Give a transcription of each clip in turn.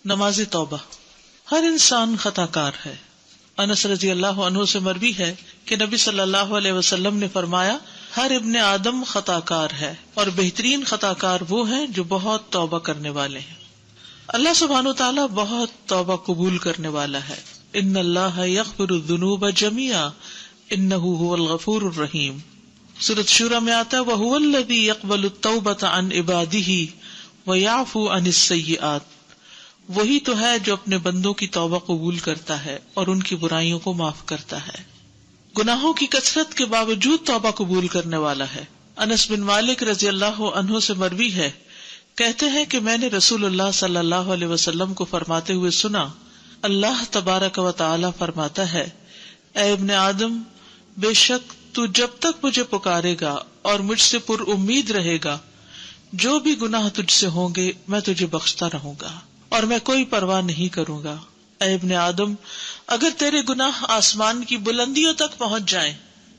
نماز توبہ. ہر انسان خطا کار ہے. انس رضی اللہ عنہ سے مروی ہے کہ نبی صلی اللہ علیہ وسلم نے فرمایا ہر ابن آدم خطا کار ہے اور بہترین خطا کار وہ ہیں جو بہت توبہ کرنے والے ہیں. اللہ سبحانہ وتعالی بہت توبہ قبول کرنے والا ہے. ان اللہ یغفر الذنوب جميعا انہ هو الغفور الرحیم. سورۃ شورى میں آتا ہے وَهُوَ الَّذِي يَقْبَلُ التَّوْبَةَ عَنْ عِبَادِهِ وَيَعْفُو عَنِ السَّيِّئَاتِ. وہی تو ہے جو اپنے بندوں کی توبہ قبول کرتا ہے اور ان کی برائیوں کو معاف کرتا ہے. گناہوں کی کثرت کے باوجود توبہ قبول کرنے والا ہے. انس بن مالک رضی اللہ عنہ سے مروی ہے کہتے ہیں کہ میں نے رسول اللہ صلی اللہ علیہ وسلم کو فرماتے ہوئے سنا اللہ تبارک و تعالی فرماتا ہے اے ابن آدم بے شک تو جب تک مجھے پکارے گا اور مجھ سے پر امید رہے گا جو بھی گناہ تجھ سے ہوں گے میں تجھے بخشتا رہوں گا اور میں کوئی پرواہ نہیں کروں گا. اے ابن آدم اگر تیرے گناہ آسمان کی بلندیوں تک پہنچ جائیں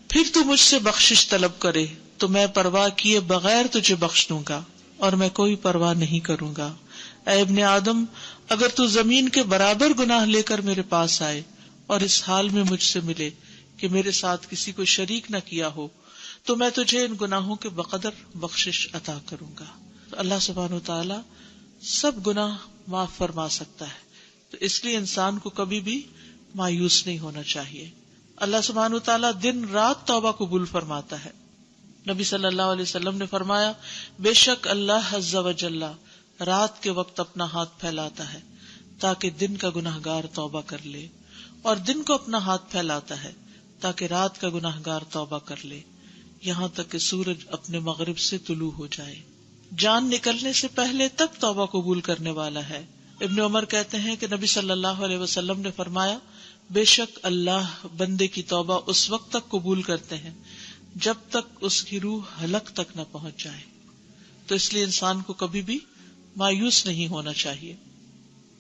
پھر تو مجھ سے بخشش طلب کرے تو میں پرواہ کیے بغیر تجھے بخش دوں گا اور میں کوئی پرواہ نہیں کروں گا. اے ابن آدم اگر تو زمین کے برابر گناہ لے کر میرے پاس آئے اور اس حال میں مجھ سے ملے کہ میرے ساتھ کسی کو شریک نہ کیا ہو تو میں تجھے ان گناہوں کے بقدر بخشش عطا کروں گا. تو اللہ سبحانہ وتعالی سب گناہ معاف فرما سکتا ہے. تو اس لیے انسان کو کبھی بھی مایوس نہیں ہونا چاہیے. اللہ سبحانہ وتعالی دن رات توبہ قبول فرماتا ہے. نبی صلی اللہ علیہ وسلم نے فرمایا بے شک اللہ عز و جل رات کے وقت اپنا ہاتھ پھیلاتا ہے تاکہ دن کا گناہگار توبہ کر لے اور دن کو اپنا ہاتھ پھیلاتا ہے تاکہ رات کا گناہگار توبہ کر لے یہاں تک کہ سورج اپنے مغرب سے طلوع ہو جائے. جان نکلنے سے پہلے تک توبہ قبول کرنے والا ہے. ابن عمر کہتے ہیں کہ نبی صلی اللہ علیہ وسلم نے فرمایا بے شک اللہ بندے کی توبہ اس وقت تک قبول کرتے ہیں جب تک اس کی روح حلق تک نہ پہنچ جائے. تو اس لیے انسان کو کبھی بھی مایوس نہیں ہونا چاہیے.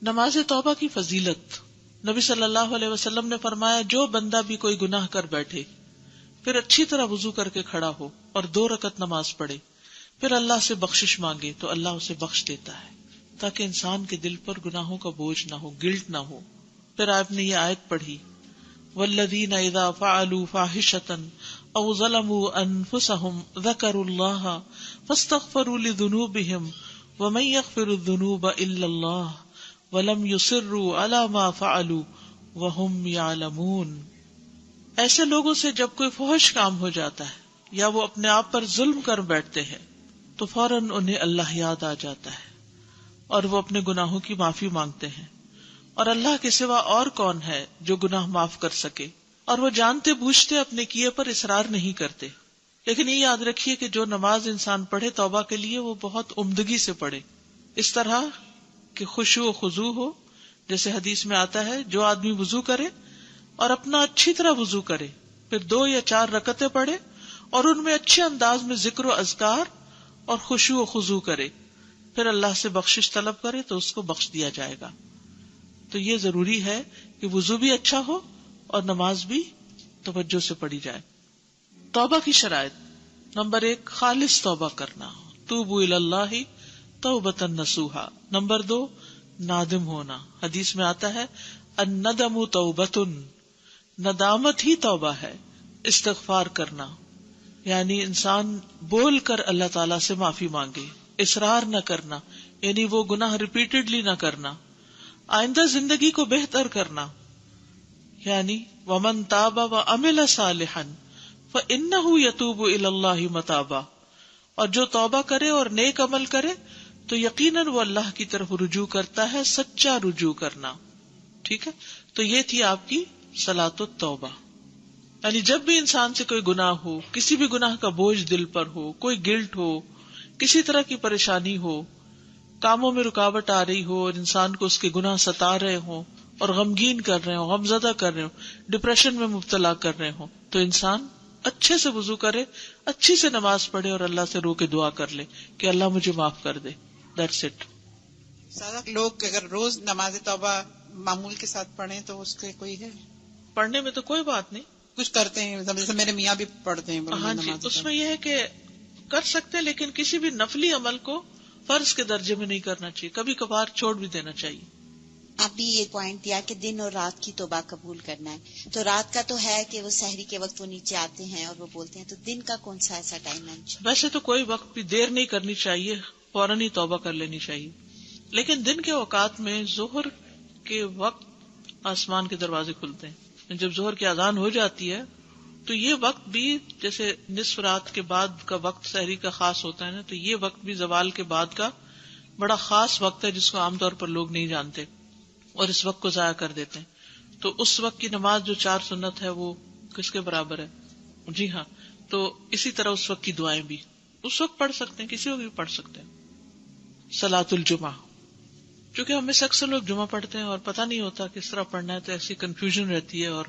نماز توبہ کی فضیلت. نبی صلی اللہ علیہ وسلم نے فرمایا جو بندہ بھی کوئی گناہ کر بیٹھے پھر اچھی طرح وضو کر کے کھڑا ہو اور 2 رکعت نماز پڑھے پھر اللہ سے بخشش مانگے تو اللہ اسے بخش دیتا ہے تاکہ انسان کے دل پر گناہوں کا بوجھ نہ ہو، گلٹ نہ ہو. پھر آپ نے یہ آیت پڑھی والذین اذا فعلوا فاحشة او ظلموا انفسهم ذکروا اللہ فاستغفروا لذنوبهم ومن یغفر الذنوب الا اللہ ولم یصروا علی ما فعلوا وهم یعلمون. ایسے لوگوں سے جب کوئی فحش کام ہو جاتا ہے یا وہ اپنے آپ پر ظلم کر بیٹھتے ہیں تو فوراً انہیں اللہ یاد آ جاتا ہے اور وہ اپنے گناہوں کی معافی مانگتے ہیں اور اللہ کے سوا اور کون ہے جو گناہ معاف کر سکے، اور وہ جانتے بوجھتے اپنے کیے پر اصرار نہیں کرتے. لیکن یہ یاد رکھیے کہ جو نماز انسان پڑھے توبہ کے لیے وہ بہت عمدگی سے پڑھے، اس طرح کہ خشوع و خضوع ہو. جیسے حدیث میں آتا ہے جو آدمی وضو کرے اور اپنا اچھی طرح وضو کرے پھر 2 یا 4 رکعتیں پڑھے اور ان میں اچھے انداز میں ذکر و اذکار اور خشوع و خضوع کرے پھر اللہ سے بخشش طلب کرے تو اس کو بخش دیا جائے گا. تو یہ ضروری ہے کہ وضو بھی اچھا ہو اور نماز بھی توجہ سے پڑھی جائے. توبہ کی شرائط. نمبر 1 خالص توبہ کرنا، توبوا الی اللہ توبۃ نصوحا. نمبر 2 نادم ہونا. حدیث میں آتا ہے الندم توبۃ، ندامت ہی توبہ ہے. استغفار کرنا یعنی انسان بول کر اللہ تعالی سے معافی مانگے، اصرار نہ کرنا یعنی وہ گناہ ریپیٹڈلی نہ کرنا. آئندہ زندگی کو بہتر کرنا یعنی ومن تاب وعمل صالحا فانہ یتوب الی اللہ متابا. اور جو توبہ کرے اور نیک عمل کرے تو یقیناً وہ اللہ کی طرف رجوع کرتا ہے، سچا رجوع کرنا. ٹھیک ہے، تو یہ تھی آپ کی صلاۃ التوبہ. یعنی جب بھی انسان سے کوئی گناہ ہو، کسی بھی گناہ کا بوجھ دل پر ہو، کوئی گلٹ ہو، کسی طرح کی پریشانی ہو، کاموں میں رکاوٹ آ رہی ہو اور انسان کو اس کے گناہ ستا رہے ہوں اور غمگین کر رہے ہوں، غمزدہ کر رہے ہوں، ڈپریشن میں مبتلا کر رہے ہوں، تو انسان اچھے سے وضو کرے، اچھی سے نماز پڑھے اور اللہ سے رو کے دعا کر لے کہ اللہ مجھے معاف کر دے. That's it. سارا لوگ اگر روز نماز توبہ معمول کے ساتھ پڑھیں تو اس کے کوئی ہے؟ پڑھنے میں تو کوئی بات نہیں، کچھ کرتے ہیں جیسے میرے میاں بھی پڑھتے ہیں. ہاں جی، اس میں یہ ہے کہ کر سکتے ہیں لیکن کسی بھی نفلی عمل کو فرض کے درجے میں نہیں کرنا چاہیے، کبھی کبھار چھوڑ بھی دینا چاہیے. آپ بھی یہ پوائنٹ دیا کہ دن اور رات کی توبہ قبول کرنا ہے، تو رات کا تو ہے کہ وہ سحری کے وقت وہ نیچے آتے ہیں اور وہ بولتے ہیں، تو دن کا کون سا ایسا ٹائم ہے؟ ویسے تو کوئی وقت بھی دیر نہیں کرنی چاہیے، فوراً ہی توبہ کر لینی چاہیے، لیکن دن کے اوقات میں ظہر کے وقت آسمان کے دروازے کھلتے ہیں، جب ظہر کی اذان ہو جاتی ہے تو یہ وقت بھی جیسے نصف رات کے بعد کا وقت سحری کا خاص ہوتا ہے نا، تو یہ وقت بھی زوال کے بعد کا بڑا خاص وقت ہے جس کو عام طور پر لوگ نہیں جانتے اور اس وقت کو ضائع کر دیتے ہیں. تو اس وقت کی نماز جو 4 سنت ہے وہ کس کے برابر ہے؟ جی ہاں، تو اسی طرح اس وقت کی دعائیں بھی اس وقت پڑھ سکتے ہیں، کسی وقت بھی پڑھ سکتے ہیں. صلاۃ الجمعہ، چونکہ ہم میں سے اکثر لوگ جمعہ پڑھتے ہیں اور پتہ نہیں ہوتا کس طرح پڑھنا ہے، تو ایسی کنفیوژن رہتی ہے، اور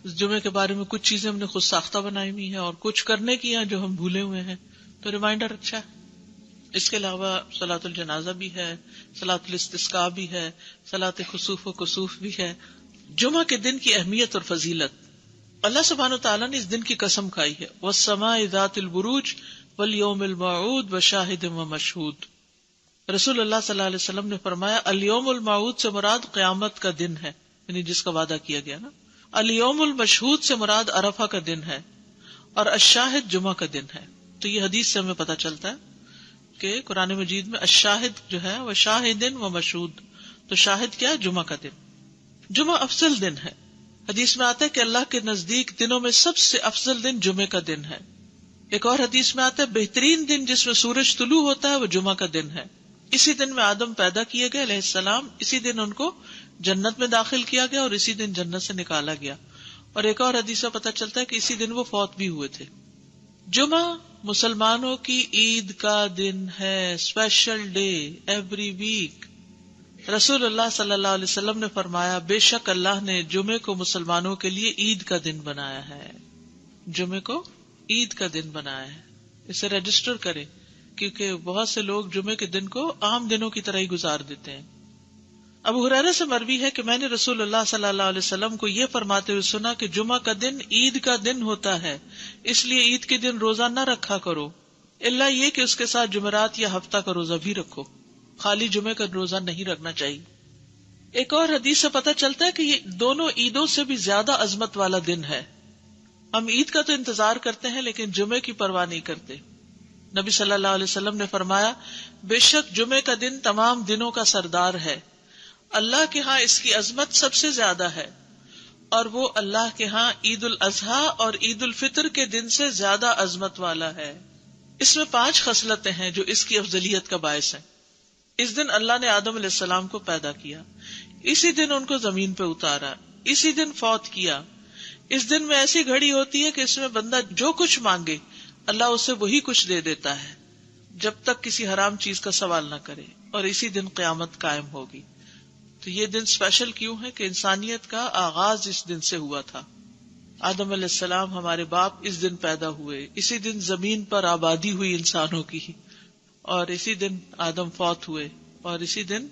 اس جمعے کے بارے میں کچھ چیزیں ہم نے خود ساختہ بنائی ہوئی ہیں اور کچھ کرنے کی ہیں جو ہم بھولے ہوئے ہیں، تو ریمائنڈر اچھا ہے. اس کے علاوہ صلاۃ الجنازہ بھی ہے، صلاۃ الاستسقاء بھی ہے، صلاۃ خسوف و کسوف بھی ہے. جمعہ کے دن کی اہمیت اور فضیلت، اللہ سبحانہ وتعالیٰ نے اس دن کی قسم کھائی ہے، والسماء ذات البروج والیوم الموعود وشاہد ومشہود. رسول اللہ صلی اللہ علیہ وسلم نے فرمایا الیوم الموعود سے مراد قیامت کا دن ہے، یعنی جس کا وعدہ کیا گیا نا. الیوم المشہود سے مراد عرفہ کا دن ہے، اور الشاہد جمعہ کا دن ہے. تو یہ حدیث سے ہمیں پتہ چلتا ہے کہ قرآن مجید میں الشاہد جو ہے وہ شاہد و مشہود، تو شاہد کیا؟ جمعہ کا دن. جمعہ افضل دن ہے. حدیث میں آتا ہے کہ اللہ کے نزدیک دنوں میں سب سے افضل دن جمعے کا دن ہے. ایک اور حدیث میں آتا ہے بہترین دن جس میں سورج طلوع ہوتا ہے وہ جمعہ کا دن ہے. اسی دن میں آدم پیدا کیے گئے علیہ السلام، اسی دن ان کو جنت میں داخل کیا گیا اور اسی دن جنت سے نکالا گیا. اور ایک اور حدیث سے پتہ چلتا ہے کہ اسی دن وہ فوت بھی ہوئے تھے. جمعہ مسلمانوں کی عید کا دن ہے، اسپیشل ڈے ایوری ویک. رسول اللہ صلی اللہ علیہ وسلم نے فرمایا بے شک اللہ نے جمعے کو مسلمانوں کے لیے عید کا دن بنایا ہے. جمعے کو عید کا دن بنایا ہے، اسے رجسٹر کریں، کیونکہ بہت سے لوگ جمعے کے دن کو عام دنوں کی طرح ہی گزار دیتے ہیں. ابو ہریرہ سے مروی ہے کہ میں نے رسول اللہ صلی اللہ علیہ وسلم کو یہ فرماتے ہوئے سنا کہ جمعہ کا دن عید کا دن ہوتا ہے، اس لیے عید کے دن روزہ نہ رکھا کرو، الا یہ کہ اس کے ساتھ جمعرات یا ہفتہ کا روزہ بھی رکھو، خالی جمعے کا روزہ نہیں رکھنا چاہیے. ایک اور حدیث سے پتہ چلتا ہے کہ یہ دونوں عیدوں سے بھی زیادہ عظمت والا دن ہے. ہم عید کا تو انتظار کرتے ہیں لیکن جمعے کی پرواہ نہیں کرتے. نبی صلی اللہ علیہ وسلم نے فرمایا بے شک جمعے کا دن تمام دنوں کا سردار ہے، اللہ کے ہاں اس کی عظمت سب سے زیادہ ہے، اور وہ اللہ کے ہاں عید الاضحیٰ اور عید الفطر کے دن سے زیادہ عظمت والا ہے. اس میں 5 خصلتیں ہیں جو اس کی افضلیت کا باعث ہیں. اس دن اللہ نے آدم علیہ السلام کو پیدا کیا، اسی دن ان کو زمین پہ اتارا، اسی دن فوت کیا. اس دن میں ایسی گھڑی ہوتی ہے کہ اس میں بندہ جو کچھ مانگے اللہ اسے وہی کچھ دے دیتا ہے جب تک کسی حرام چیز کا سوال نہ کرے، اور اسی دن قیامت قائم ہوگی. تو یہ دن اسپیشل کیوں ہے کہ انسانیت کا آغاز اس دن سے ہوا تھا. آدم علیہ السلام ہمارے باپ اس دن پیدا ہوئے، اسی دن زمین پر آبادی ہوئی انسانوں کی، اور اسی دن آدم فوت ہوئے، اور اسی دن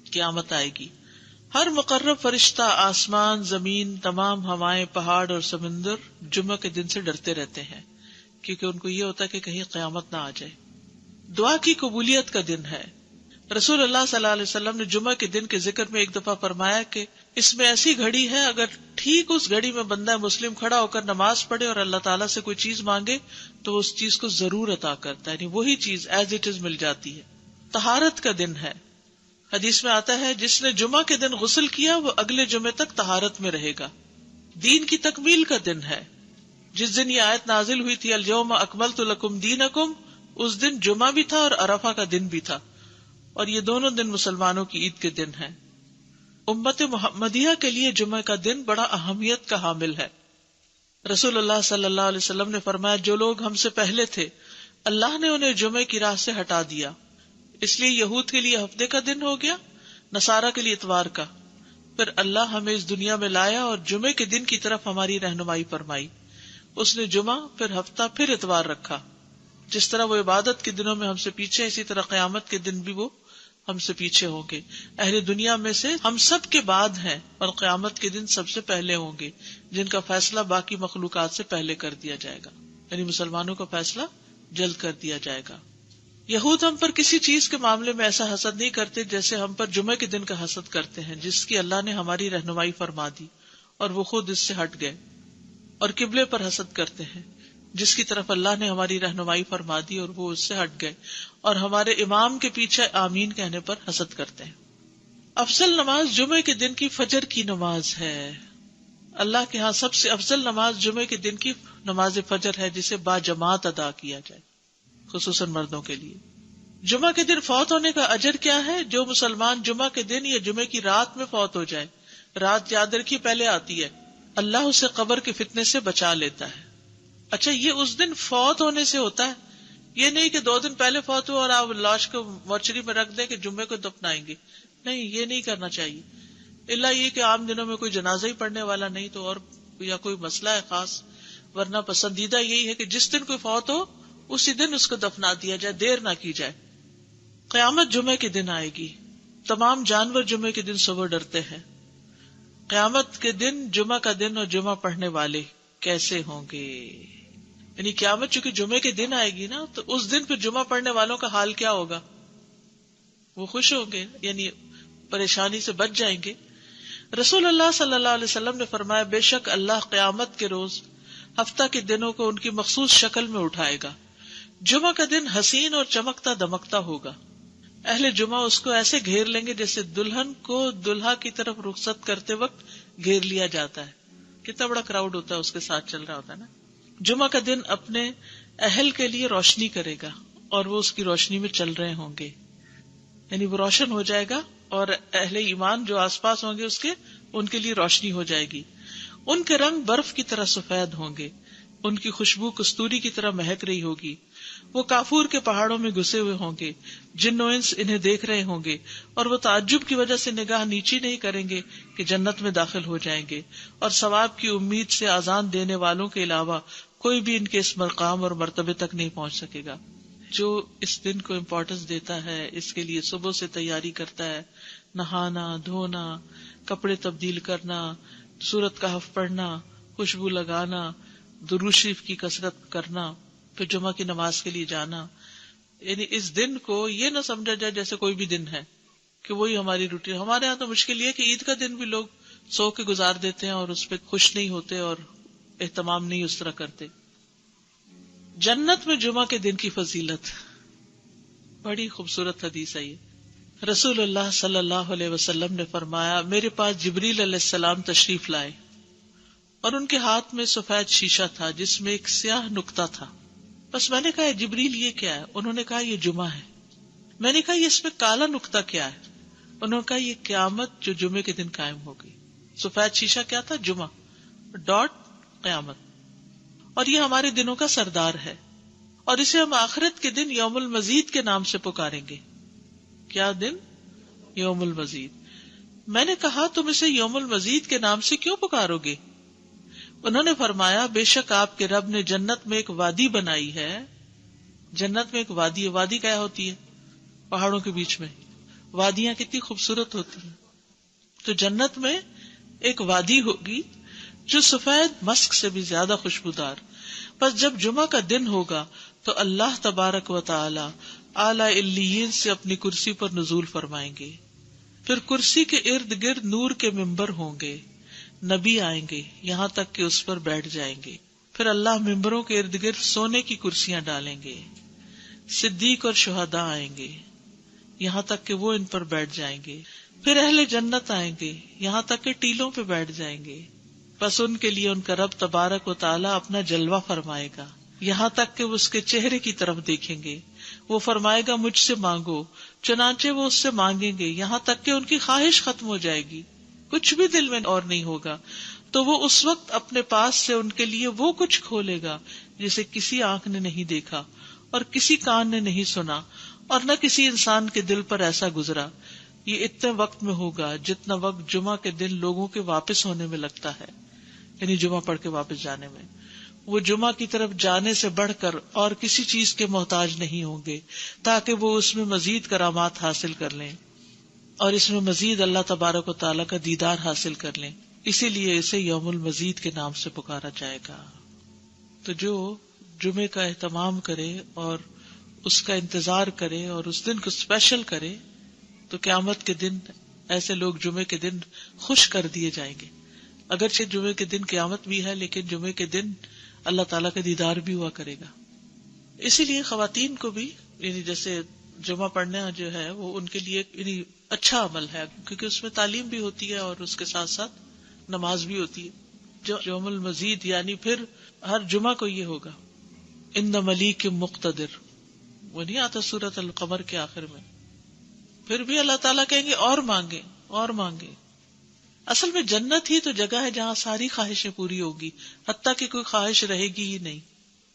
قیامت آئے گی. ہر مقرب فرشتہ، آسمان، زمین، تمام ہوائیں، پہاڑ اور سمندر جمعہ کے دن سے ڈرتے رہتے ہیں، کیونکہ ان کو یہ ہوتا ہے کہ کہیں قیامت نہ آ جائے. دعا کی قبولیت کا دن ہے. رسول اللہ صلی اللہ علیہ وسلم نے جمعہ کے دن کے ذکر میں ایک دفعہ فرمایا کہ اس میں ایسی گھڑی ہے، اگر ٹھیک اس گھڑی میں بندہ مسلم کھڑا ہو کر نماز پڑھے اور اللہ تعالیٰ سے کوئی چیز مانگے تو اس چیز کو ضرور عطا کرتا ہے، یعنی وہی چیز ایز اٹ از مل جاتی ہے. طہارت کا دن ہے. حدیث میں آتا ہے جس نے جمعہ کے دن غسل کیا وہ اگلے جمعے تک طہارت میں رہے گا. دین کی تکمیل کا دن ہے. جس دن یہ آیت نازل ہوئی تھی الیوم اکملت لکم دینکم، اس دن جمعہ بھی تھا اور عرفہ کا دن بھی تھا، اور یہ دونوں دن مسلمانوں کی عید کے دن ہیں. امت محمدیہ کے لیے جمعہ کا دن بڑا اہمیت کا حامل ہے. رسول اللہ صلی اللہ علیہ وسلم نے فرمایا جو لوگ ہم سے پہلے تھے اللہ نے انہیں جمعے کی راہ سے ہٹا دیا، اس لیے یہود کے لیے ہفتے کا دن ہو گیا، نصارہ کے لیے اتوار کا. پھر اللہ ہمیں اس دنیا میں لایا اور جمعے کے دن کی طرف ہماری رہنمائی فرمائی. اس نے جمعہ، پھر ہفتہ، پھر اتوار رکھا. جس طرح وہ عبادت کے دنوں میں ہم سے پیچھے، اسی طرح قیامت کے دن بھی وہ ہم سے پیچھے ہوں گے. اہل دنیا میں سے ہم سب کے بعد ہیں اور قیامت کے دن سب سے پہلے ہوں گے، جن کا فیصلہ باقی مخلوقات سے پہلے کر دیا جائے گا، یعنی مسلمانوں کا فیصلہ جلد کر دیا جائے گا. یہود ہم پر کسی چیز کے معاملے میں ایسا حسد نہیں کرتے جیسے ہم پر جمعے کے دن کا حسد کرتے ہیں، جس کی اللہ نے ہماری رہنمائی فرما دی اور وہ خود اس سے ہٹ گئے، اور قبلے پر حسد کرتے ہیں جس کی طرف اللہ نے ہماری رہنمائی فرما دی اور وہ اس سے ہٹ گئے، اور ہمارے امام کے پیچھے آمین کہنے پر حسد کرتے ہیں۔ افضل نماز جمعے کے دن کی فجر کی نماز ہے۔ اللہ کے ہاں سب سے افضل نماز جمعے کے دن کی نماز فجر ہے، جسے با جماعت ادا کیا جائے، خصوصاً مردوں کے لیے۔ جمعہ کے دن فوت ہونے کا اجر کیا ہے؟ جو مسلمان جمعہ کے دن یا جمعے کی رات میں فوت ہو جائے، رات یاد رکھیے پہلے آتی ہے، اللہ اسے قبر کے فتنے سے بچا لیتا ہے۔ اچھا، یہ اس دن فوت ہونے سے ہوتا ہے، یہ نہیں کہ 2 دن پہلے فوت ہوا اور آپ لاش کو مورچری میں رکھ دیں کہ جمعے کو دفنائیں گے، نہیں، یہ نہیں کرنا چاہیے، الا یہ کہ عام دنوں میں کوئی جنازہ ہی پڑھنے والا نہیں تو اور یا کوئی مسئلہ ہے خاص، ورنہ پسندیدہ یہی ہے کہ جس دن کوئی فوت ہو اسی دن اس کو دفنا دیا جائے، دیر نہ کی جائے۔ قیامت جمعے کے دن آئے گی، تمام جانور جمعے کے دن صبح ڈرتے ہیں۔ قیامت کے دن جمعہ کا دن اور جمعہ پڑھنے والے کیسے ہوں گے؟ یعنی قیامت چونکہ جمعے کے دن آئے گی نا، تو اس دن پھر جمعہ پڑھنے والوں کا حال کیا ہوگا؟ وہ خوش ہوں گے، یعنی پریشانی سے بچ جائیں گے۔ رسول اللہ صلی اللہ علیہ وسلم نے فرمایا، بے شک اللہ قیامت کے روز ہفتہ کے دنوں کو ان کی مخصوص شکل میں اٹھائے گا۔ جمعہ کا دن حسین اور چمکتا دمکتا ہوگا، اہل جمعہ اس کو ایسے گھیر لیں گے جیسے دلہن کو دلہا کی طرف رخصت کرتے وقت گھیر لیا جاتا ہے۔ کتنا بڑا کراؤڈ ہوتا ہے اس کے ساتھ چل رہا ہوتا ہے نا۔ جمعہ کا دن اپنے اہل کے لیے روشنی کرے گا اور وہ اس کی روشنی میں چل رہے ہوں گے، یعنی وہ روشن ہو جائے گا اور اہل ایمان جو آس پاس ہوں گے اس کے، ان کے لیے روشنی ہو جائے گی۔ ان کے رنگ برف کی طرح سفید ہوں گے، ان کی خوشبو کستوری کی طرح مہک رہی ہوگی۔ وہ کافور کے پہاڑوں میں گھسے ہوئے ہوں گے، جن و انس انہیں دیکھ رہے ہوں گے، اور وہ تعجب کی وجہ سے نگاہ نیچی نہیں کریں گے کہ جنت میں داخل ہو جائیں گے، اور ثواب کی امید سے آذان دینے والوں کے علاوہ کوئی بھی ان کے اس مقام اور مرتبے تک نہیں پہنچ سکے گا۔ جو اس دن کو امپورٹنس دیتا ہے، اس کے لیے صبح سے تیاری کرتا ہے، نہانا دھونا، کپڑے تبدیل کرنا، سورت کہف پڑھنا، خوشبو لگانا، درود شریف کی کثرت کرنا، پھر جمعہ کی نماز کے لیے جانا، یعنی اس دن کو یہ نہ سمجھا جائے جیسے کوئی بھی دن ہے کہ وہی ہماری روٹین۔ ہمارے ہاں تو مشکل یہ کہ عید کا دن بھی لوگ سو کے گزار دیتے ہیں اور اس پہ خوش نہیں ہوتے اور اہتمام نہیں اس طرح کرتے۔ جنت میں جمعہ کے دن کی فضیلت، بڑی خوبصورت حدیث ہے یہ۔ رسول اللہ صلی اللہ علیہ وسلم نے فرمایا، میرے پاس جبریل علیہ السلام تشریف لائے اور ان کے ہاتھ میں سفید شیشہ تھا جس میں ایک سیاہ نقطہ تھا۔ بس میں نے کہا، جبریل یہ کیا ہے؟ انہوں نے کہا، یہ جمعہ ہے۔ میں نے کہا، یہ اس میں کالا نقطہ کیا ہے؟ انہوں نے کہا، یہ قیامت جو جمعے کے دن قائم ہوگی۔ سفید شیشہ کیا تھا؟ جمعہ، ڈاٹ قیامت، اور یہ ہمارے دنوں کا سردار ہے، اور اسے ہم آخرت کے دن یوم المزید کے نام سے پکاریں گے۔ کیا دن؟ یوم المزید۔ میں نے کہا، تم اسے یوم المزید کے نام سے کیوں پکارو گے؟ انہوں نے فرمایا، بے شک آپ کے رب نے جنت میں ایک وادی بنائی ہے۔ جنت میں ایک وادی ہے۔ وادی کیا ہوتی ہے؟ پہاڑوں کے بیچ میں وادیاں کتنی خوبصورت ہوتی ہیں۔ تو جنت میں ایک وادی ہوگی جو سفید مسک سے بھی زیادہ خوشبودار۔ بس جب جمعہ کا دن ہوگا تو اللہ تبارک و تعالی اعلی علیین سے اپنی کرسی پر نزول فرمائیں گے، پھر کرسی کے ارد گرد نور کے ممبر ہوں گے، نبی آئیں گے یہاں تک کہ اس پر بیٹھ جائیں گے، پھر اللہ ممبروں کے ارد گرد سونے کی کرسیاں ڈالیں گے، صدیق اور شہداء آئیں گے یہاں تک کہ وہ ان پر بیٹھ جائیں گے، پھر اہل جنت آئیں گے یہاں تک کہ ٹیلوں پہ بیٹھ جائیں گے، بس ان کے لیے ان کا رب تبارک و تعالیٰ اپنا جلوہ فرمائے گا یہاں تک کہ وہ اس کے چہرے کی طرف دیکھیں گے۔ وہ فرمائے گا، مجھ سے مانگو، چنانچہ وہ اس سے مانگیں گے یہاں تک کہ ان کی خواہش ختم ہو جائے گی، کچھ بھی دل میں اور نہیں ہوگا۔ تو وہ اس وقت اپنے پاس سے ان کے لیے وہ کچھ کھولے گا جسے کسی آنکھ نے نہیں دیکھا اور کسی کان نے نہیں سنا اور نہ کسی انسان کے دل پر ایسا گزرا۔ یہ اتنے وقت میں ہوگا جتنا وقت جمعہ کے دن لوگوں کے واپس ہونے میں لگتا ہے، یعنی جمعہ پڑھ کے واپس جانے میں۔ وہ جمعہ کی طرف جانے سے بڑھ کر اور کسی چیز کے محتاج نہیں ہوں گے تاکہ وہ اس میں مزید کرامات حاصل کر لیں اور اس میں مزید اللہ تبارک و تعالیٰ کا دیدار حاصل کر لیں، اسی لیے اسے یوم المزید کے نام سے پکارا جائے گا۔ تو جو جمعے کا اہتمام کرے اور اس کا انتظار کرے اور اس دن کو اسپیشل کرے تو قیامت کے دن ایسے لوگ جمعے کے دن خوش کر دیے جائیں گے. اگرچہ جمعے کے دن قیامت بھی ہے لیکن جمعے کے دن اللہ تعالیٰ کا دیدار بھی ہوا کرے گا. اسی لیے خواتین کو بھی یعنی جیسے جمعہ پڑھنا جو ہے وہ ان کے لیے یعنی اچھا عمل ہے کیونکہ اس میں تعلیم بھی ہوتی ہے اور اس کے ساتھ ساتھ نماز بھی ہوتی ہے. جو یوم المزید یعنی پھر ہر جمعہ کو یہ ہوگا ان ملیک مقتدر، وہ نہیں آتا سورۃ القمر کے آخر میں. پھر بھی اللہ تعالیٰ کہیں گے اور مانگے اور مانگے. اصل میں جنت ہی تو جگہ ہے جہاں ساری خواہشیں پوری ہوگی، حتیٰ کہ کوئی خواہش رہے گی ہی نہیں.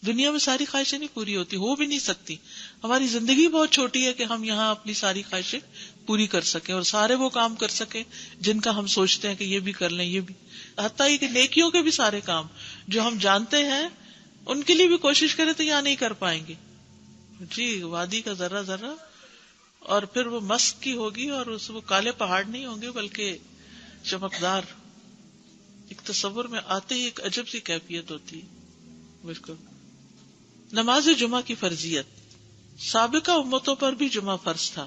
دنیا میں ساری خواہشیں نہیں پوری ہوتی، ہو بھی نہیں سکتی. ہماری زندگی بہت چھوٹی ہے کہ ہم یہاں اپنی ساری خواہشیں پوری کر سکیں اور سارے وہ کام کر سکیں جن کا ہم سوچتے ہیں کہ یہ بھی کر لیں، یہ بھی، حتیٰ کہ نیکیوں کے بھی سارے کام جو ہم جانتے ہیں ان کے لیے بھی کوشش کریں تو یہاں نہیں کر پائیں گے. جی وادی کا ذرہ ذرہ، اور پھر وہ مسک کی ہوگی اور وہ کالے پہاڑ نہیں ہوں گے بلکہ چمکدار. ایک تصور میں آتے ہی ایک عجب سی کیفیت ہوتی ہے. بالکل. نماز جمعہ کی فرضیت. سابقہ امتوں پر بھی جمعہ فرض تھا،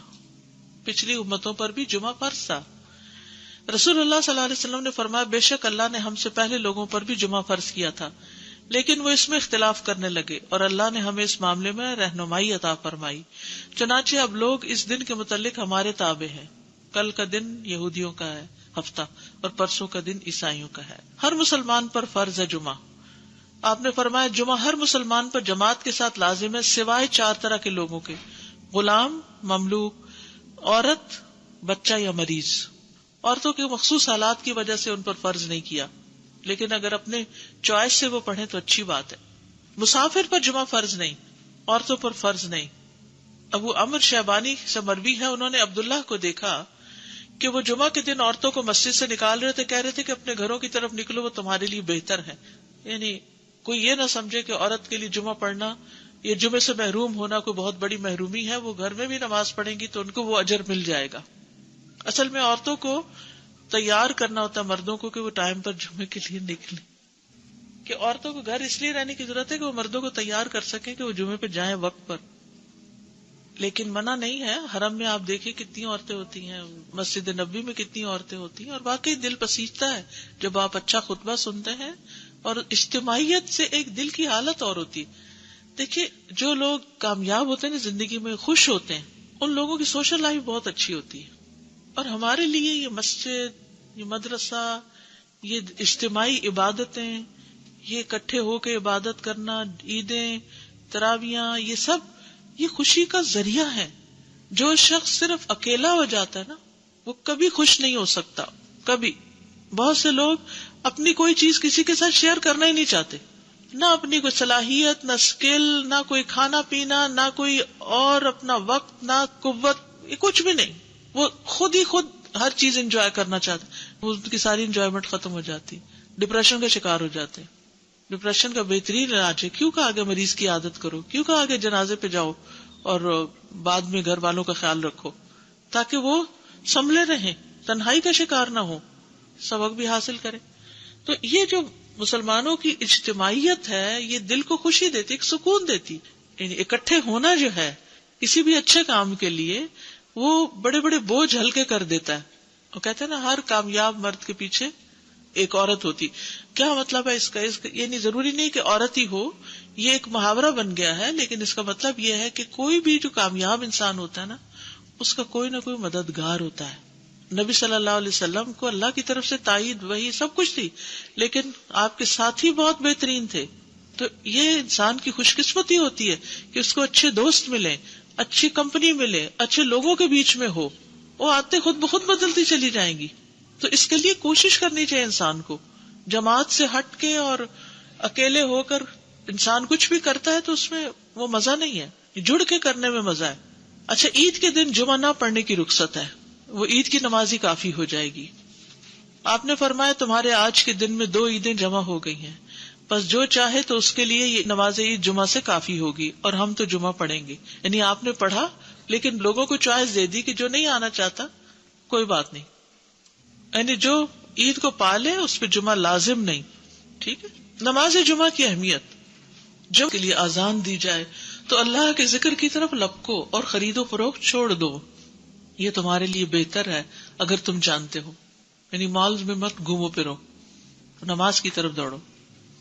پچھلی امتوں پر بھی جمعہ فرض تھا. رسول اللہ صلی اللہ علیہ وسلم نے فرمایا بے شک اللہ نے ہم سے پہلے لوگوں پر بھی جمعہ فرض کیا تھا لیکن وہ اس میں اختلاف کرنے لگے اور اللہ نے ہمیں اس معاملے میں رہنمائی عطا فرمائی. چنانچہ اب لوگ اس دن کے متعلق ہمارے تابع ہیں. کل کا دن یہودیوں کا ہے ہفتہ اور پرسوں کا دن عیسائیوں کا ہے. ہر مسلمان پر فرض ہے جمعہ. آپ نے فرمایا جمعہ ہر مسلمان پر جماعت کے ساتھ لازم ہے سوائے 4 طرح کے لوگوں کے: غلام، مملوک، عورت، بچہ یا مریض. عورتوں کے مخصوص حالات کی وجہ سے ان پر فرض نہیں کیا، لیکن اگر اپنے چوائس سے وہ پڑھیں تو اچھی بات ہے. مسافر پر جمعہ فرض نہیں، عورتوں پر فرض نہیں. ابو عمر شیبانی سے مروی ہے، انہوں نے عبداللہ کو دیکھا کہ وہ جمعہ کے دن عورتوں کو مسجد سے نکال رہے تھے، کہہ رہے تھے کہ اپنے گھروں کی طرف نکلو، وہ تمہارے لیے بہتر ہے. یعنی کوئی یہ نہ سمجھے کہ عورت کے لیے جمعہ پڑھنا یا جمعے سے محروم ہونا کوئی بہت بڑی محرومی ہے. وہ گھر میں بھی نماز پڑھیں گی تو ان کو وہ اجر مل جائے گا. اصل میں عورتوں کو تیار کرنا ہوتا ہے مردوں کو کہ وہ ٹائم پر جمعے کے لیے نکلیں. کہ عورتوں کو گھر اس لیے رہنے کی ضرورت ہے کہ وہ مردوں کو تیار کر سکیں کہ وہ جمعے پہ جائیں وقت پر. لیکن منع نہیں ہے. حرم میں آپ دیکھیں کتنی عورتیں ہوتی ہیں، مسجد نبوی میں کتنی عورتیں ہوتی ہیں، اور واقعی دل پسیجتا ہے جب آپ اچھا خطبہ سنتے ہیں. اور اجتماعیت سے ایک دل کی حالت اور ہوتی ہے. دیکھیے جو لوگ کامیاب ہوتے ہیں نا زندگی میں، خوش ہوتے ہیں، ان لوگوں کی سوشل لائف بہت اچھی ہوتی ہے. اور ہمارے لیے یہ مسجد، یہ مدرسہ، یہ اجتماعی عبادتیں، یہ اکٹھے ہو کے عبادت کرنا، عیدیں، تراویاں، یہ سب یہ خوشی کا ذریعہ ہے. جو شخص صرف اکیلا ہو جاتا ہے نا وہ کبھی خوش نہیں ہو سکتا. کبھی. بہت سے لوگ اپنی کوئی چیز کسی کے ساتھ شیئر کرنا ہی نہیں چاہتے، نہ اپنی کوئی صلاحیت، نہ اسکل، نہ کوئی کھانا پینا، نہ کوئی اور اپنا وقت، نہ قوت، یہ کچھ بھی نہیں. وہ خود ہی خود ہر چیز انجوائے کرنا چاہتے، وہ ان کی ساری انجوائمنٹ ختم ہو جاتی، ڈپریشن کا شکار ہو جاتے. ڈپریشن کا بہترین علاج ہے کیوں کہ آگے مریض کی عادت کرو، کیوں کہ آگے جنازے پہ جاؤ اور بعد میں گھر والوں کا خیال رکھو تاکہ وہ سنبھلے رہیں، تنہائی کا شکار نہ ہو، سبق بھی حاصل کرے. تو یہ جو مسلمانوں کی اجتماعیت ہے یہ دل کو خوشی دیتی، ایک سکون دیتی. یعنی اکٹھے ہونا جو ہے کسی بھی اچھے کام کے لیے وہ بڑے بڑے بوجھ ہلکے کر دیتا ہے. وہ کہتے ہیں نا ہر کامیاب مرد کے پیچھے ایک عورت ہوتی. کیا مطلب ہے اس کا یعنی ضروری نہیں کہ عورت ہی ہو، یہ ایک محاورہ بن گیا ہے، لیکن اس کا مطلب یہ ہے کہ کوئی بھی جو کامیاب انسان ہوتا ہے نا اس کا کوئی نہ کوئی مددگار ہوتا ہے. نبی صلی اللہ علیہ وسلم کو اللہ کی طرف سے تائید وحی سب کچھ تھی، لیکن آپ کے ساتھی بہت بہترین تھے. تو یہ انسان کی خوش قسمتی ہوتی ہے کہ اس کو اچھے دوست ملے، اچھی کمپنی ملے، اچھے لوگوں کے بیچ میں ہو. وہ آتے خود بخود بدلتی چلی جائیں گی. تو اس کے لیے کوشش کرنی چاہیے انسان کو. جماعت سے ہٹ کے اور اکیلے ہو کر انسان کچھ بھی کرتا ہے تو اس میں وہ مزہ نہیں ہے، جڑ کے کرنے میں مزہ ہے. اچھا عید کے دن جمعہ نہ پڑھنے کی رخصت ہے، وہ عید کی نماز ہی کافی ہو جائے گی. آپ نے فرمایا تمہارے آج کے دن میں 2 عیدیں جمع ہو گئی ہیں، بس جو چاہے تو اس کے لیے یہ نماز عید جمعہ سے کافی ہوگی اور ہم تو جمعہ پڑھیں گے. یعنی آپ نے پڑھا لیکن لوگوں کو چوائس دے دی کہ جو نہیں آنا چاہتا کوئی بات نہیں. یعنی جو عید کو پالے اس پہ جمعہ لازم نہیں. ٹھیک ہے. نماز جمعہ کی اہمیت. جب کے لیے اذان دی جائے تو اللہ کے ذکر کی طرف لپکو اور خرید و فروخت چھوڑ دو، یہ تمہارے لیے بہتر ہے اگر تم جانتے ہو. یعنی مالز میں مت گھومو پھرو، نماز کی طرف دوڑو.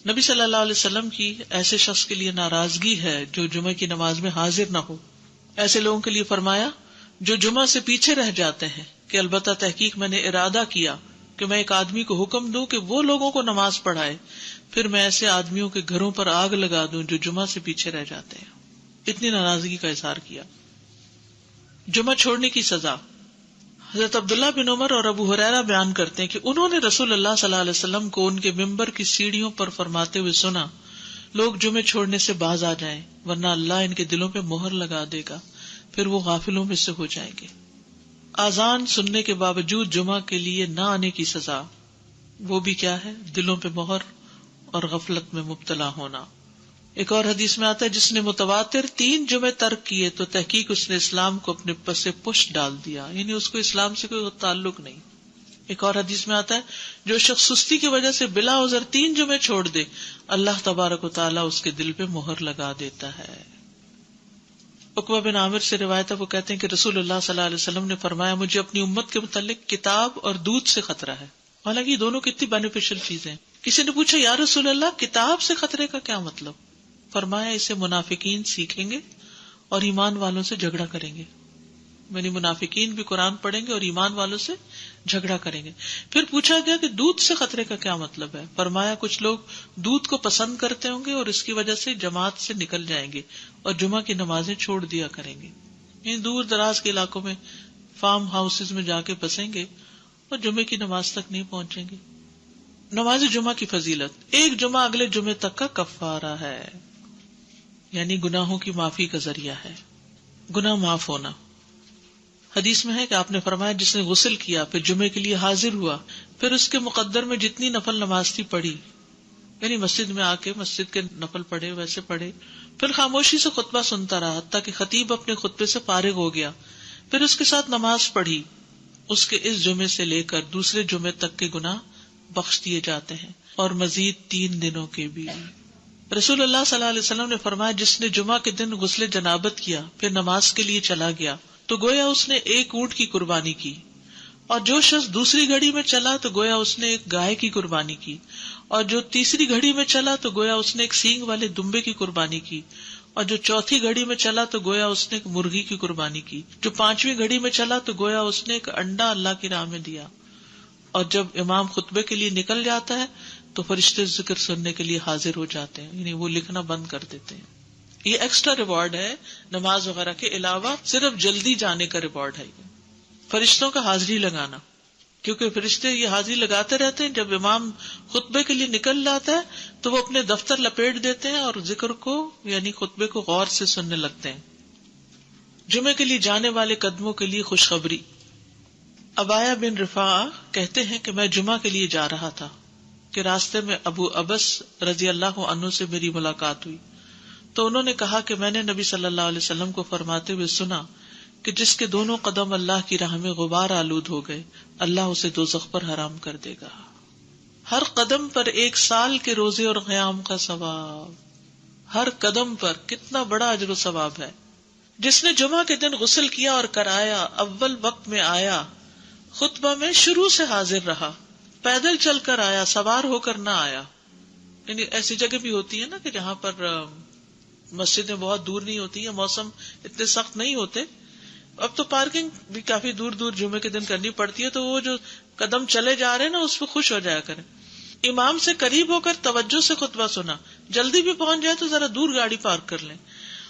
نبی صلی اللہ علیہ وسلم کی ایسے شخص کے لیے ناراضگی ہے جو جمعہ کی نماز میں حاضر نہ ہو. ایسے لوگوں کے لیے فرمایا جو جمعہ سے پیچھے رہ جاتے ہیں کہ البتہ تحقیق میں نے ارادہ کیا کہ میں ایک آدمی کو حکم دوں کہ وہ لوگوں کو نماز پڑھائے، پھر میں ایسے آدمیوں کے گھروں پر آگ لگا دوں جو جمعہ سے پیچھے رہ جاتے ہیں. اتنی ناراضگی کا اظہار کیا. جمعہ چھوڑنے کی سزا. حضرت عبداللہ بن عمر اور ابو ہریرہ بیان کرتے ہیں کہ انہوں نے رسول اللہ صلی اللہ علیہ وسلم کو ان کے ممبر کی سیڑھیوں پر فرماتے ہوئے سنا، لوگ جمعے چھوڑنے سے باز آ جائیں ورنہ اللہ ان کے دلوں پہ مہر لگا دے گا، پھر وہ غافلوں میں سے ہو جائیں گے. اذان سننے کے باوجود جمعہ کے لیے نہ آنے کی سزا، وہ بھی کیا ہے؟ دلوں پہ مہر اور غفلت میں مبتلا ہونا. ایک اور حدیث میں آتا ہے جس نے متواتر 3 جمعے ترک کیے تو تحقیق اس نے اسلام کو اپنے پس پش ڈال دیا، یعنی اس کو اسلام سے کوئی تعلق نہیں. ایک اور حدیث میں آتا ہے جو شخص سستی کی وجہ سے بلا عذر 3 جمعے چھوڑ دے اللہ تبارک و تعالیٰ اس کے دل پہ مہر لگا دیتا ہے. عقبہ بن عامر سے روایت ہے، وہ کہتے ہیں کہ رسول اللہ صلی اللہ علیہ وسلم نے فرمایا مجھے اپنی امت کے متعلق کتاب اور دودھ سے خطرہ ہے. حالانکہ یہ دونوں کتنی بینیفیشل چیزیں ہیں. کسی نے پوچھا یا رسول اللہ کتاب سے خطرے کا کیا مطلب؟ فرمایا اسے منافقین سیکھیں گے اور ایمان والوں سے جھگڑا کریں گے. یعنی منافقین بھی قرآن پڑھیں گے اور ایمان والوں سے جھگڑا کریں گے. پھر پوچھا گیا کہ دودھ سے خطرے کا کیا مطلب ہے؟ فرمایا کچھ لوگ دودھ کو پسند کرتے ہوں گے اور اس کی وجہ سے جماعت سے نکل جائیں گے اور جمعہ کی نمازیں چھوڑ دیا کریں گے. یعنی دور دراز کے علاقوں میں فارم ہاؤسز میں جا کے بسیں گے اور جمعے کی نماز تک نہیں پہنچیں گے. نماز جمعہ کی فضیلت. ایک جمعہ اگلے جمعے تک کا کفارہ ہے، یعنی گناہوں کی معافی کا ذریعہ ہے، گناہ معاف ہونا. حدیث میں ہے کہ آپ نے فرمایا جس نے غسل کیا پھر جمعے کے لیے حاضر ہوا پھر اس کے مقدر میں جتنی نفل نماز تھی پڑھی، یعنی مسجد میں آ کے مسجد کے نفل پڑھے ویسے پڑھے، پھر خاموشی سے خطبہ سنتا رہا حتیٰ کہ خطیب اپنے خطبے سے فارغ ہو گیا، پھر اس کے ساتھ نماز پڑھی، اس کے اس جمعے سے لے کر دوسرے جمعے تک کے گناہ بخش دیے جاتے ہیں اور مزید 3 دنوں کے بھی. رسول اللہ صلی اللہ علیہ وسلم نے فرمایا جس نے جمعہ کے دن غسل جنابت کیا پھر نماز کے لیے چلا گیا تو گویا اس نے ایک اونٹ کی قربانی کی، اور جو شخص دوسری گھڑی میں چلا تو گویا اس نے ایک گائے کی قربانی کی، اور جو تیسری گھڑی میں چلا تو گویا اس نے ایک سینگ والے دمبے کی قربانی کی، اور جو چوتھی گھڑی میں چلا تو گویا اس نے ایک مرغی کی قربانی کی، جو 5ویں گھڑی میں چلا تو گویا اس نے ایک انڈا اللہ کی راہ میں دیا. اور جب امام خطبے کے لیے نکل جاتا ہے تو فرشتے ذکر سننے کے لیے حاضر ہو جاتے ہیں، یعنی وہ لکھنا بند کر دیتے ہیں. یہ ایکسٹرا ریوارڈ ہے نماز وغیرہ کے علاوہ، صرف جلدی جانے کا ریوارڈ ہے فرشتوں کا حاضری لگانا، کیونکہ فرشتے یہ حاضری لگاتے رہتے ہیں. جب امام خطبے کے لیے نکل جاتا ہے تو وہ اپنے دفتر لپیٹ دیتے ہیں اور ذکر کو یعنی خطبے کو غور سے سننے لگتے ہیں. جمعے کے لیے جانے والے قدموں کے لیے خوشخبری. ابایا بن رفاع کہتے ہیں کہ میں جمعہ کے لیے جا رہا تھا کہ راستے میں ابو ابس رضی اللہ عنہ سے میری ملاقات ہوئی تو انہوں نے کہا کہ میں نے نبی صلی اللہ علیہ وسلم کو فرماتے ہوئے سنا کہ جس کے دونوں قدم اللہ کی راہ میں غبار آلود ہو گئے اللہ اسے دوزخ پر حرام کر دے گا. ہر قدم پر 1 سال کے روزے اور قیام کا ثواب. ہر قدم پر کتنا بڑا اجر و ثواب ہے. جس نے جمعہ کے دن غسل کیا اور کرایا، اول وقت میں آیا، خطبہ میں شروع سے حاضر رہا، پیدل چل کر آیا، سوار ہو کر نہ آیا. یعنی ایسی جگہ بھی ہوتی ہے نا کہ جہاں پر مسجدیں بہت دور نہیں ہوتی ہیں، موسم اتنے سخت نہیں ہوتے. اب تو پارکنگ بھی کافی دور دور جمعے کے دن کرنی پڑتی ہے، تو وہ جو قدم چلے جا رہے ہیں نا اس پہ خوش ہو جایا کریں. امام سے قریب ہو کر توجہ سے خطبہ سنا، جلدی بھی پہنچ جائے تو ذرا دور گاڑی پارک کر لیں،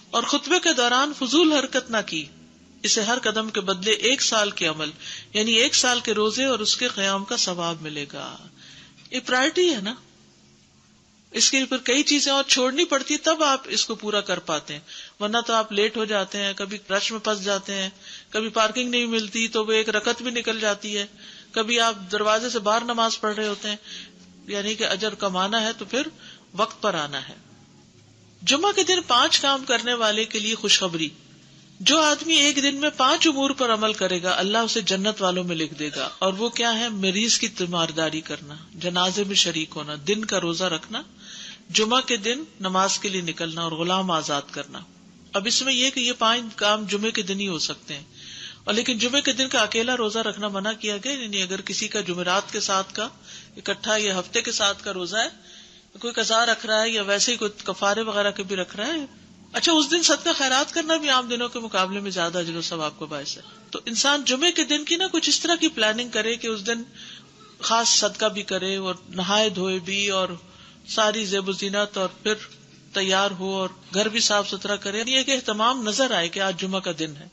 اور خطبے کے دوران فضول حرکت نہ کی. اسے ہر قدم کے بدلے 1 سال کے عمل یعنی 1 سال کے روزے اور اس کے قیام کا ثواب ملے گا. یہ پرائرٹی ہے نا. اس کے پھر کئی چیزیں اور چھوڑنی پڑتی تب آپ اس کو پورا کر پاتے ہیں، ورنہ تو آپ لیٹ ہو جاتے ہیں، کبھی رش میں پھنس جاتے ہیں، کبھی پارکنگ نہیں ملتی تو وہ 1 رکعت بھی نکل جاتی ہے، کبھی آپ دروازے سے باہر نماز پڑھ رہے ہوتے ہیں. یعنی کہ اجر کمانا ہے تو پھر وقت پر آنا ہے. جمعہ کے دن 5 کام کرنے والے کے لیے خوشخبری. جو آدمی ایک دن میں 5 امور پر عمل کرے گا اللہ اسے جنت والوں میں لکھ دے گا. اور وہ کیا ہے؟ مریض کی تیمارداری کرنا، جنازے میں شریک ہونا، دن کا روزہ رکھنا، جمعہ کے دن نماز کے لیے نکلنا اور غلام آزاد کرنا. اب اس میں یہ کہ یہ 5 کام جمعے کے دن ہی ہو سکتے ہیں، اور لیکن جمعے کے دن کا اکیلا روزہ رکھنا منع کیا گیا. یعنی اگر کسی کا جمعرات کے ساتھ کا اکٹھا یا ہفتے کے ساتھ کا روزہ ہے، کوئی قضا رکھ رہا ہے یا ویسے ہی کوئی کفارے وغیرہ کے بھی رکھ رہا ہے، اچھا اس دن صدقہ خیرات کرنا بھی عام دنوں کے مقابلے میں زیادہ اجر و ثواب کا باعث ہے. تو انسان جمعے کے دن کی نا کچھ اس طرح کی پلاننگ کرے کہ اس دن خاص صدقہ بھی کرے اور نہائے دھوئے بھی اور ساری زیب و زینت اور پھر تیار ہو اور گھر بھی صاف ستھرا کرے. یہ کہ اہتمام نظر آئے کہ آج جمعہ کا دن ہے.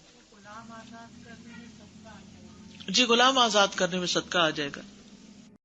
جی غلام آزاد کرنے میں صدقہ آ جائے گا.